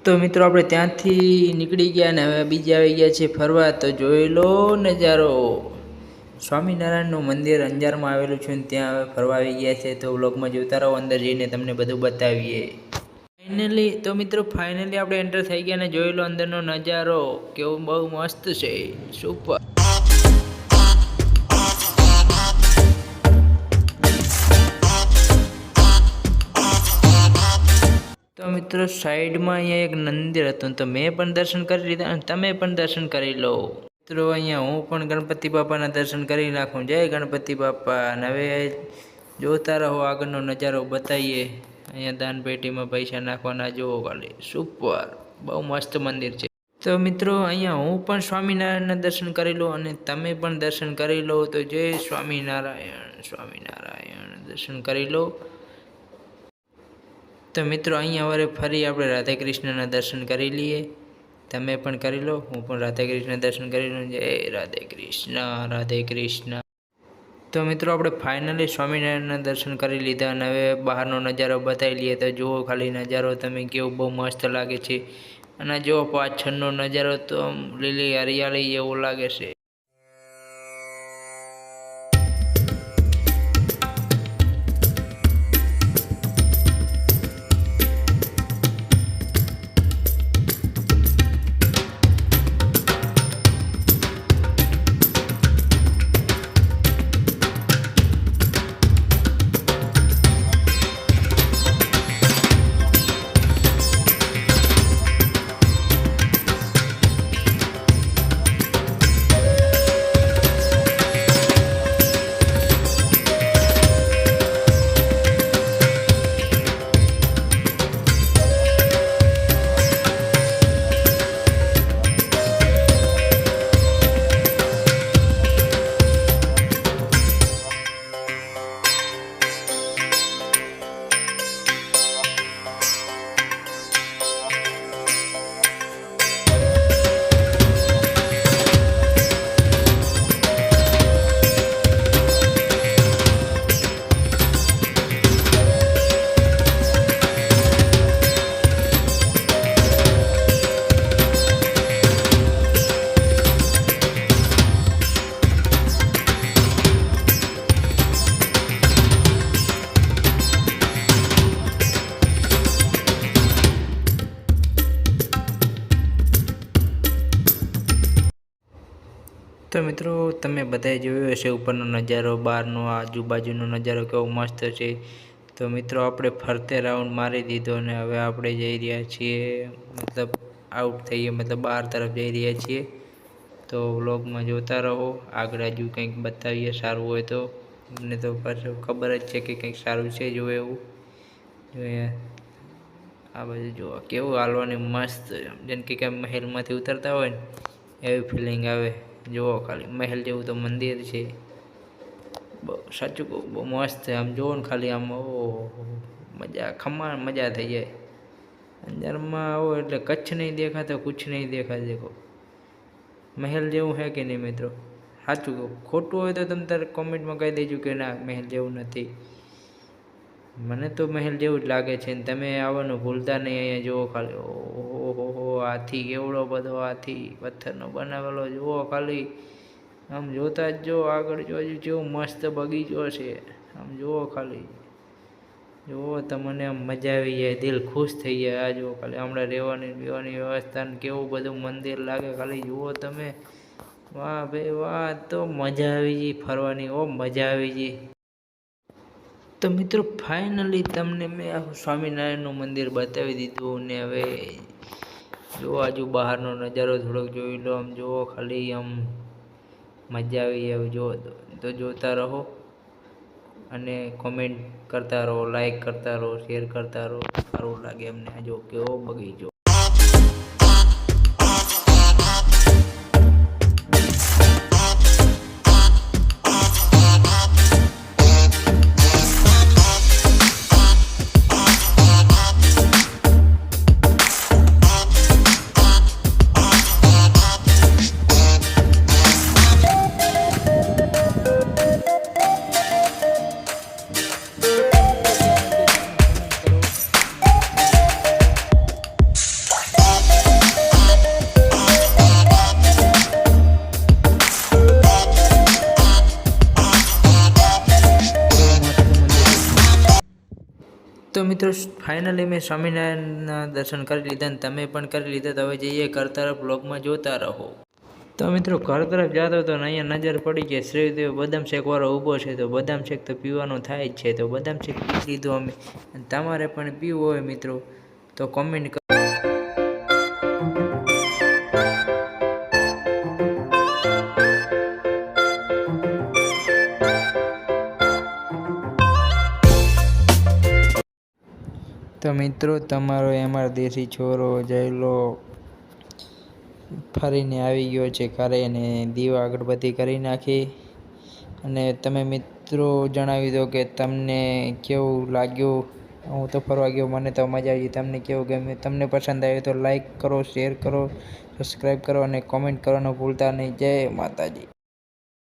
તો મિત્રો આપણે ત્યાંથી નીકળી ગયા ને હવે બીજા આવી ગયા છે ફરવા. તો જોઈ લો નજારો. સ્વામિનારાયણનું મંદિર અંજારમાં આવેલું છે ને ત્યાં હવે ફરવા આવી ગયા છે. તો વ્લોગમાં જોતા રહો, અંદર જઈને તમને બધું બતાવીએ. ફાઇનલી આપણે એન્ટર થઈ ગયા ને જોઈ લો અંદરનો નજારો કેવો બહુ મસ્ત છે. સુપર. તો મિત્રો સાઈડમાં અહીંયા એક મંદિર હતું તો મેં પણ દર્શન કરી લીધા અને તમે પણ દર્શન કરી લો. મિત્રો અહીંયા હું પણ ગણપતિ બાપાના દર્શન કરી નાખું. જય ગણપતિ બાપા. અને હવે જોતા રહો, આગળનો નજારો બતાવીએ. અહીંયા દાન પેટીમાં પૈસા નાખવાના જુઓ ખાલી. સુપર, બહુ મસ્ત મંદિર છે. તો મિત્રો અહીંયા હું પણ સ્વામિનારાયણના દર્શન કરી લો અને તમે પણ દર્શન કરી લો. તો જય સ્વામિનારાયણ દર્શન કરી લો. તો મિત્રો અહીંયા વરે ફરી આપણે રાધા કૃષ્ણના દર્શન કરી લઈએ. તમે પણ કરી લો, હું પણ રાધા કૃષ્ણ દર્શન કરી લઉં. જય રાધે કૃષ્ણ, રાધે કૃષ્ણ. તો મિત્રો આપણે ફાઇનલી સ્વામિનારાયણના દર્શન કરી લીધા અને હવે બહારનો નજારો બતાવી લઈએ. તો જુઓ ખાલી નજારો તમે, કેવું બહુ મસ્ત લાગે છે. અને જુઓ પાછળનો નજારો તો આમ લીલી હરિયાળી જેવો લાગે છે. તો મિત્રો તમે બધાએ જોયો હશે ઉપરનો નજારો, બહારનો આજુબાજુનો નજારો કેવો મસ્ત છે. તો મિત્રો આપણે ફરતે રાઉન્ડ મારી દીધો અને હવે આપણે જઈ રહ્યા છીએ, મતલબ આઉટ થઈએ, મતલબ બહાર તરફ જઈ રહ્યા છીએ. તો વ્લોગમાં જોતા રહો, આગળ હજુ કંઈક બતાવીએ સારું હોય તો. મને તો પાછું ખબર જ છે કે કંઈક સારું છે જો એવું જોઈએ. આ બધું જુઓ કેવું હાલવાની મસ્ત, જેમ કે મહેલમાંથી ઉતરતા હોય ને એવી ફિલિંગ આવે. જુઓ ખાલી મહેલ જેવું તો મંદિર છે. બહુ સાચું કહું, બહુ મસ્ત છે. આમ જુઓ ને ખાલી આમ મજા થઈ જાય. અંદરમાં આવો એટલે કચ્છ નહીં દેખાતો, કુછ નહીં દેખા. દેખો મહેલ જેવું છે કે નહીં મિત્રો? સાચું કહું, ખોટું હોય તો તમે તારે કોમેન્ટમાં કહી દેજો કે ના મહેલ જેવું નથી. મને તો મહેલ જેવું જ લાગે છે. ને તમે આવવાનું ભૂલતા નહીં. અહીંયા જુઓ ખાલી, ઓહો હાથી, કેવડો બધો હાથી પથ્થરનો બનાવેલો. જુઓ ખાલી આમ જોતા જ જો આગળ જોજો કેવો મસ્ત બગીચો છે. આમ જુઓ ખાલી, જુઓ તમને આમ મજા આવી જાય, દિલ ખુશ થઈ જાય. આ જુઓ ખાલી હમણાં રહેવાની વ્યવસ્થા ને કેવું બધું મંદિર લાગે. ખાલી જુઓ તમે, વાહ ભાઈ વાહ. તો મજા આવી ગઈ ફરવાની, મજા આવી ગઈ. તો મિત્રો ફાઇનલી તમને મેં સ્વામિનારાયણનું મંદિર બતાવી દીધું ને હવે જો આજુ બહારનો નજારો થોડોક જોઈ લો. આમ જુઓ ખાલી આમ મજા આવી જાય. જુઓ તો જોતા રહો અને કોમેન્ટ કરતા રહો, લાઈક કરતા રહો, શેર કરતા રહો. સારું લાગે અમને. જો કેવો બગીચો. તો મિત્રો ફાઇનલી મેં સ્વામિનારાયણના દર્શન કરી લીધા અને તમે પણ કરી લીધા. તો હવે જઈએ ઘર તરફ, બ્લોગમાં જોતા રહો. તો મિત્રો ઘર તરફ જતો હતો ને અહીંયા નજર પડી કે શ્રીદેવ બદામ શેક વાળો ઊભો છે. તો બદામ શેક તો પીવાનું થાય જ છે. તો બદામ શેક પી લીધો અમે. અને તમારે પણ પીવું હોય મિત્રો તો કોમેન્ટ કરો. તો મિત્રો તમારો એમઆર દેશી છોરો જયલો ફરીને આવી ગયો છે ઘરે અને દીવા અગરબત્તી કરી નાખી. અને તમે મિત્રો જણાવી દો કે તમને કેવું લાગ્યું. હું તો ફરવા ગયો, મને તો મજા આવી. તમને કેવું ગમ્યું? તમને પસંદ આવ્યું તો લાઈક કરો, શેર કરો, સબસ્ક્રાઈબ કરો અને કોમેન્ટ કરવાનું ભૂલતા નહીં. જય માતાજી.